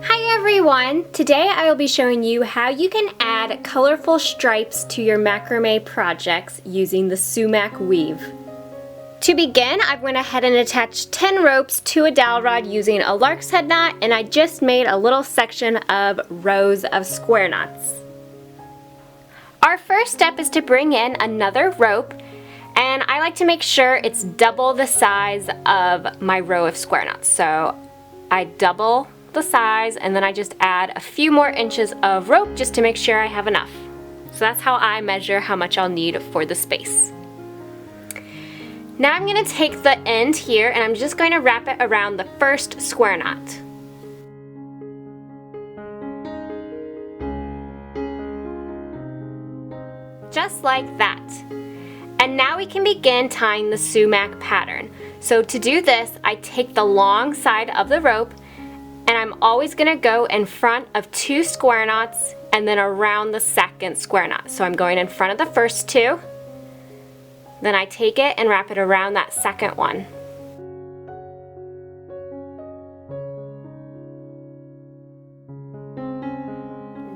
Hi everyone! Today I will be showing you how you can add colorful stripes to your macrame projects using the Soumak weave. To begin, I went ahead and attached 10 ropes to a dowel rod using a lark's head knot, and I just made a little section of rows of square knots. Our first step is to bring in another rope, and I like to make sure it's double the size of my row of square knots. So I double the size and then I just add a few more inches of rope just to make sure I have enough. So that's how I measure how much I'll need for the space. Now I'm going to take the end here and I'm just going to wrap it around the first square knot. Just like that. And now we can begin tying the Soumak pattern. So to do this, I take the long side of the rope and I'm always going to go in front of 2 square knots and then around the second square knot. So I'm going in front of the first 2, then I take it and wrap it around that second one.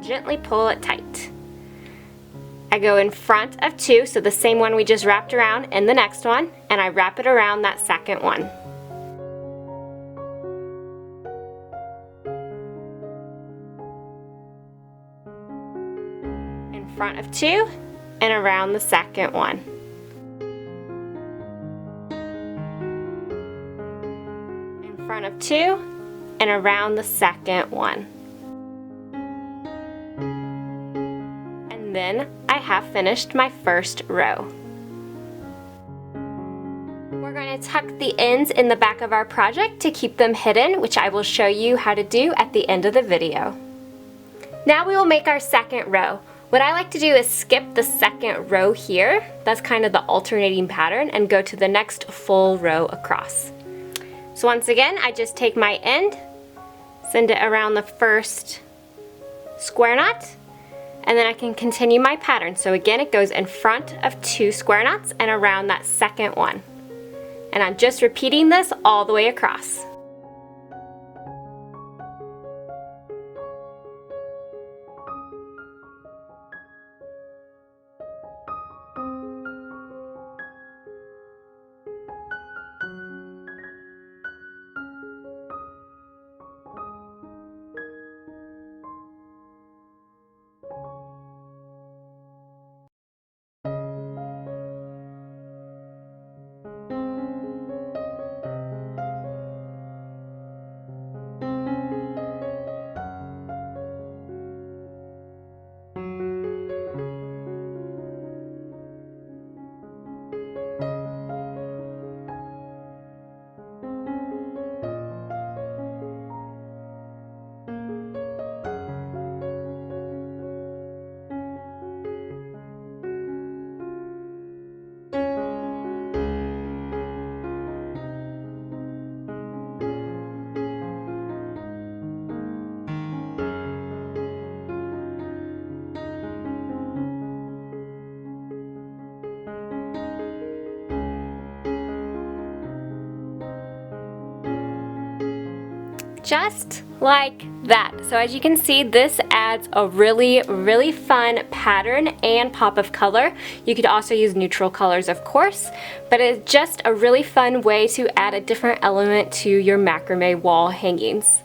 Gently pull it tight. I go in front of 2, so the same one we just wrapped around, in the next one, and I wrap it around that second one. In front of 2 and around the second one. In front of 2 and around the second one. And then I have finished my first row. We're going to tuck the ends in the back of our project to keep them hidden, which I will show you how to do at the end of the video. Now we will make our second row. What I like to do is skip the second row here, that's kind of the alternating pattern, and go to the next full row across. So once again, I just take my end, send it around the first square knot, and then I can continue my pattern. So again, it goes in front of 2 square knots and around that second one. And I'm just repeating this all the way across. Just like that. So as you can see, this adds a really fun pattern and pop of color. You could also use neutral colors, of course, but it's just a really fun way to add a different element to your macrame wall hangings.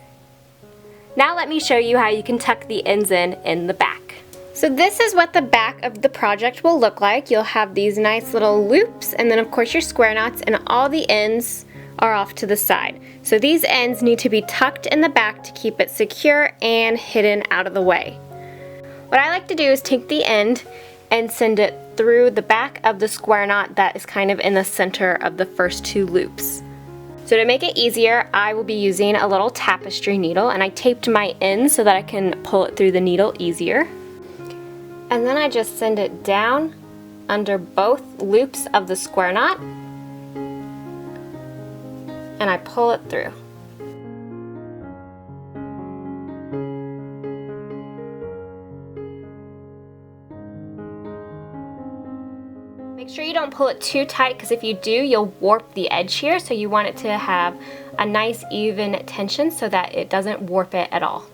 Now let me show you how you can tuck the ends in the back. So this is what the back of the project will look like. You'll have these nice little loops and then of course your square knots, and all the ends are off to the side. So these ends need to be tucked in the back to keep it secure and hidden out of the way. What I like to do is take the end and send it through the back of the square knot that is kind of in the center of the first 2 loops. So to make it easier, I will be using a little tapestry needle, and I taped my ends so that I can pull it through the needle easier. And then I just send it down under both loops of the square knot, and I pull it through. Make sure you don't don't pull it too tight, because if you do, you'll warp the edge here. So you want it to have a nice even tension so that it doesn't warp it at all.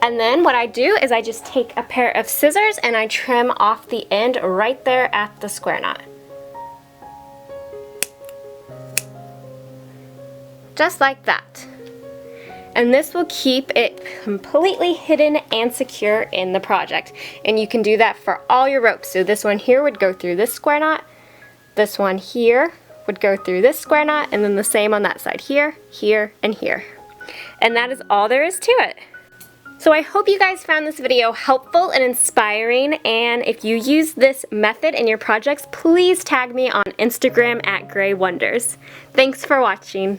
And then what I do is I just take a pair of scissors and I trim off the end right there at the square knot. Just like that. And this will keep it completely hidden and secure in the project. And you can do that for all your ropes. So this one here would go through this square knot, this one here would go through this square knot, and then the same on that side here, here, and here. And that is all there is to it. So I hope you guys found this video helpful and inspiring, and if you use this method in your projects, please tag me on Instagram at Grey Wonders. Thanks for watching.